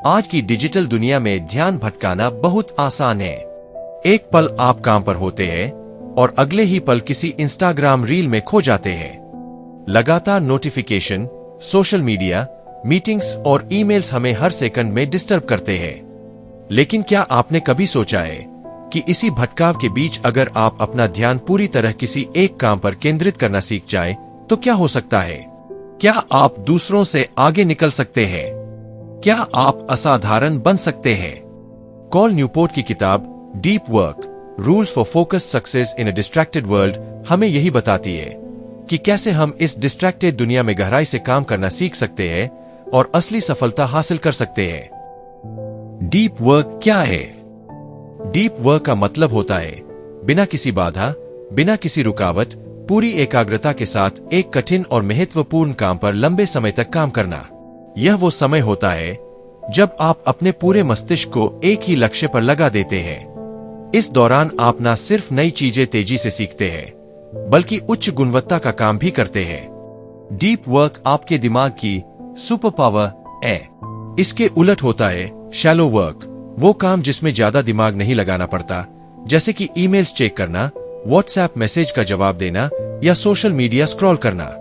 आज की डिजिटल दुनिया में ध्यान भटकाना बहुत आसान है। एक पल आप काम पर होते हैं और अगले ही पल किसी इंस्टाग्राम रील में खो जाते हैं। लगातार नोटिफिकेशन, सोशल मीडिया, मीटिंग्स और ईमेल्स हमें हर सेकंड में डिस्टर्ब करते हैं। लेकिन क्या आपने कभी सोचा है कि इसी भटकाव के बीच अगर आप अपना ध्यान पूरी तरह किसी एक काम पर केंद्रित करना सीख जाए तो क्या हो सकता है? क्या आप दूसरों से आगे निकल सकते हैं? क्या आप असाधारण बन सकते हैं? कॉल न्यूपोर्ट की किताब deep work, rules for focused success in a distracted world हमें यही बताती है कि कैसे हम इस डिस्ट्रैक्टेड दुनिया में गहराई से काम करना सीख सकते हैं और असली सफलता हासिल कर सकते हैं। डीप वर्क क्या है? डीप वर्क का मतलब होता है बिना किसी बाधा, बिना किसी रुकावट, पूरी एकाग्रता के साथ एक कठिन और महत्वपूर्ण काम पर लंबे समय तक काम करना। यह वो समय होता है जब आप अपने पूरे मस्तिष्क को एक ही लक्ष्य पर लगा देते हैं। इस दौरान आप न सिर्फ नई चीजें तेजी से सीखते हैं बल्कि उच्च गुणवत्ता का काम भी करते हैं। डीप वर्क आपके दिमाग की सुपर पावर है। इसके उलट होता है शैलो वर्क, वो काम जिसमें ज्यादा दिमाग नहीं लगाना पड़ता, जैसे कि ईमेल्स चेक करना, व्हाट्सएप मैसेज का जवाब देना या सोशल मीडिया स्क्रॉल करना।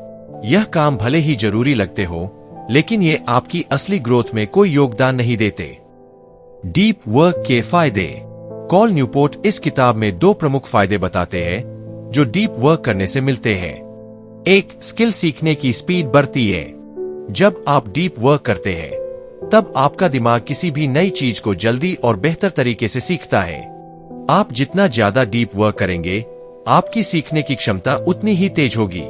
यह काम भले ही जरूरी लगते हो, लेकिन ये आपकी असली ग्रोथ में कोई योगदान नहीं देते। डीप वर्क के फायदे। कॉल न्यूपोर्ट इस किताब में 2 प्रमुख फायदे बताते हैं जो डीप वर्क करने से मिलते हैं। 1, स्किल सीखने की स्पीड बढ़ती है। जब आप डीप वर्क करते हैं तब आपका दिमाग किसी भी नई चीज को जल्दी और बेहतर तरीके से सीखता है। आप जितना ज्यादा डीप वर्क करेंगे, आपकी सीखने की क्षमता उतनी ही तेज होगी।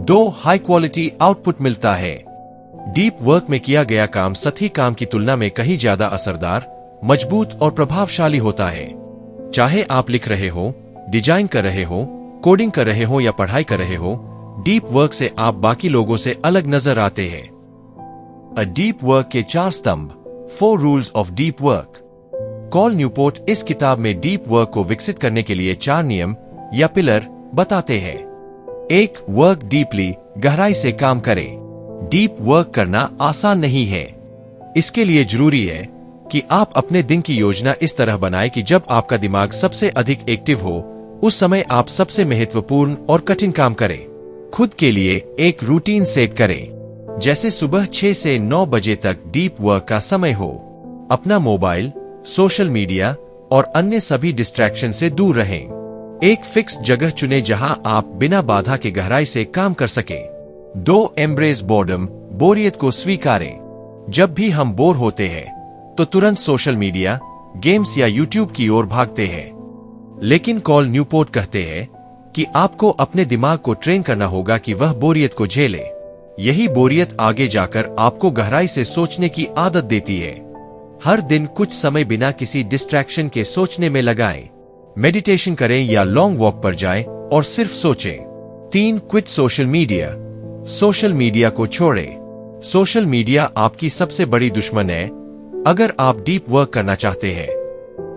2, हाई क्वालिटी आउटपुट मिलता है। डीप वर्क में किया गया काम सतही काम की तुलना में कहीं ज्यादा असरदार, मजबूत और प्रभावशाली होता है। चाहे आप लिख रहे हो, डिजाइन कर रहे हो, कोडिंग कर रहे हो या पढ़ाई कर रहे हो, डीप वर्क से आप बाकी लोगों से अलग नजर आते हैं। अ डीप वर्क के 4 स्तंभ, 4 rules of deep work. Call Newport इस किताब में डीप वर्क को विकसित करने के लिए 4 नियम या पिलर बताते हैं। 1, वर्क डीपली, गहराई से काम करें। डीप वर्क करना आसान नहीं है। इसके लिए जरूरी है कि आप अपने दिन की योजना इस तरह बनाएं कि जब आपका दिमाग सबसे अधिक एक्टिव हो, उस समय आप सबसे महत्वपूर्ण और कठिन काम करें। खुद के लिए एक रूटीन सेट करें, जैसे सुबह 6 से 9 बजे तक डीप वर्क का समय हो। अपना मोबाइल, सोशल मीडिया और अन्य सभी डिस्ट्रैक्शन से दूर रहें। एक फिक्स जगह चुनें जहां आप बिना बाधा के गहराई से काम कर सकें। 2, एम्ब्रेस बोर्डम, बोरियत को स्वीकारें। जब भी हम बोर होते हैं तो तुरंत सोशल मीडिया, गेम्स या यूट्यूब की ओर भागते हैं। लेकिन कॉल न्यूपोर्ट कहते हैं कि आपको अपने दिमाग को ट्रेन करना होगा कि वह बोरियत को झेले। यही बोरियत आगे जाकर आपको गहराई से सोचने की आदत देती है। हर दिन कुछ समय बिना किसी डिस्ट्रैक्शन के सोचने में लगाएं। मेडिटेशन करें या लॉन्ग वॉक पर जाएं और सिर्फ सोचें। 3, quit social media, social media को छोड़ें। सोशल मीडिया आपकी सबसे बड़ी दुश्मन है अगर आप डीप वर्क करना चाहते हैं।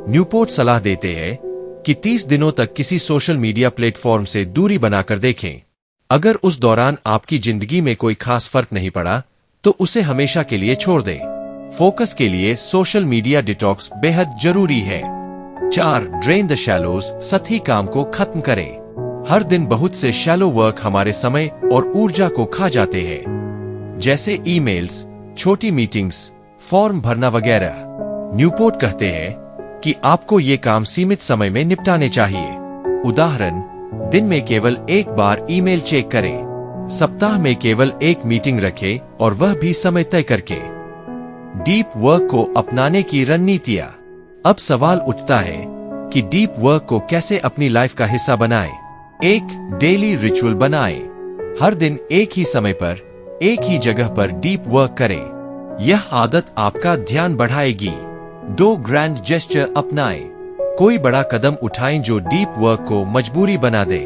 न्यूपोर्ट सलाह देते हैं कि 30 दिनों तक किसी सोशल मीडिया प्लेटफॉर्म से दूरी बनाकर देखें। अगर उस दौरान आपकी जिंदगी में कोई खास फर्क नहीं पड़ा तो उसे हमेशा के लिए छोड़ दें। फोकस के लिए सोशल मीडिया डिटॉक्स बेहद जरूरी है। 4, ड्रेन द शैलोज, सतही काम को खत्म करें। हर दिन बहुत से शैलो वर्क हमारे समय और ऊर्जा को खा जाते हैं, जैसे ईमेल्स, छोटी मीटिंग्स, फॉर्म भरना वगैरह। न्यूपोर्ट कहते हैं कि आपको ये काम सीमित समय में निपटाने चाहिए। उदाहरण, दिन में केवल एक बार ईमेल चेक करें, सप्ताह में केवल एक मीटिंग रखें और वह भी समय तय करके। डीप वर्क को अपनाने की रणनीतियां। अब सवाल उठता है कि डीप वर्क को कैसे अपनी लाइफ का हिस्सा बनाएं। 1, डेली रिचुअल बनाएं। हर दिन एक ही समय पर, एक ही जगह पर डीप वर्क करें। यह आदत आपका ध्यान बढ़ाएगी। 2, ग्रैंड जेस्चर अपनाएं। कोई बड़ा कदम उठाएं जो डीप वर्क को मजबूरी बना दे,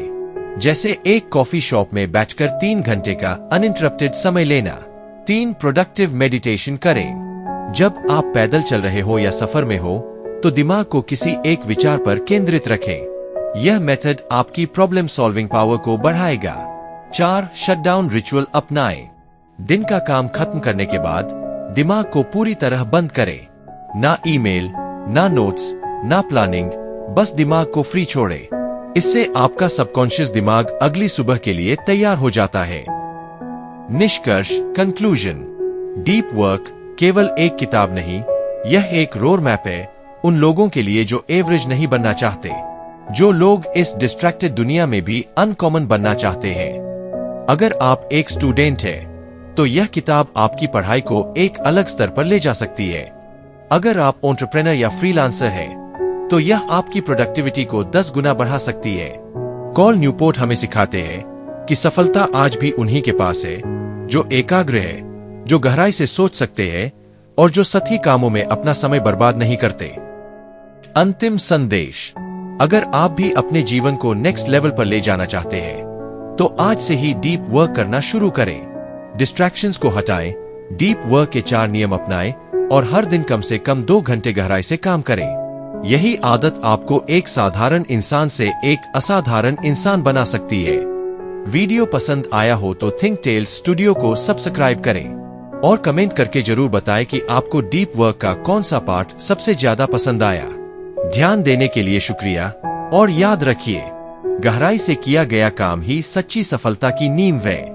जैसे एक कॉफी शॉप में बैठकर 3 घंटे का अनइंटरप्टेड समय लेना। 3, प्रोडक्टिव मेडिटेशन करें। जब आप पैदल चल रहे हो या सफर में हो तो दिमाग को किसी एक विचार पर केंद्रित रखें। यह मेथड आपकी प्रॉब्लम सॉल्विंग पावर को बढ़ाएगा। 4, शटडाउन रिचुअल अपनाएं। दिन का काम खत्म करने के बाद दिमाग को पूरी तरह बंद करें। ना ईमेल, ना नोट्स, ना प्लानिंग, बस दिमाग को फ्री छोड़े। इससे आपका सबकॉन्शियस दिमाग अगली सुबह के लिए तैयार हो जाता है। निष्कर्ष, कंक्लूजन। डीप वर्क केवल एक किताब नहीं, यह एक रोड मैप है उन लोगों के लिए जो एवरेज नहीं बनना चाहते, जो लोग इस डिस्ट्रैक्टेड दुनिया में भी अनकॉमन बनना चाहते हैं। अगर आप एक स्टूडेंट हैं, तो यह किताब आपकी पढ़ाई को एक अलग स्तर पर ले जा सकती है। अगर आप एंटरप्रेन्योर या फ्रीलांसर हैं, तो यह आपकी प्रोडक्टिविटी को 10 गुना बढ़ा सकती है। कॉल न्यूपोर्ट हमें सिखाते हैं कि सफलता आज भी उन्हीं के पास है जो एकाग्र है, जो गहराई से सोच सकते हैं और जो सही कामों में अपना समय बर्बाद नहीं करते। अंतिम संदेश, अगर आप भी अपने जीवन को नेक्स्ट लेवल पर ले जाना चाहते हैं, तो आज से ही डीप वर्क करना शुरू करें। डिस्ट्रैक्शंस को हटाएं, डीप वर्क के 4 नियम अपनाएं और हर दिन कम से कम 2 घंटे गहराई से काम करें। यही आदत आपको एक साधारण इंसान से एक असाधारण इंसान बना सकती है। वीडियो पसंद आया हो तो थिंक टेल्स स्टूडियो को सब्सक्राइब करें और कमेंट करके जरूर बताएं कि आपको डीप वर्क का कौन सा पार्ट सबसे ज्यादा पसंद आया। ध्यान देने के लिए शुक्रिया और याद रखिए, गहराई से किया गया काम ही सच्ची सफलता की नींव है।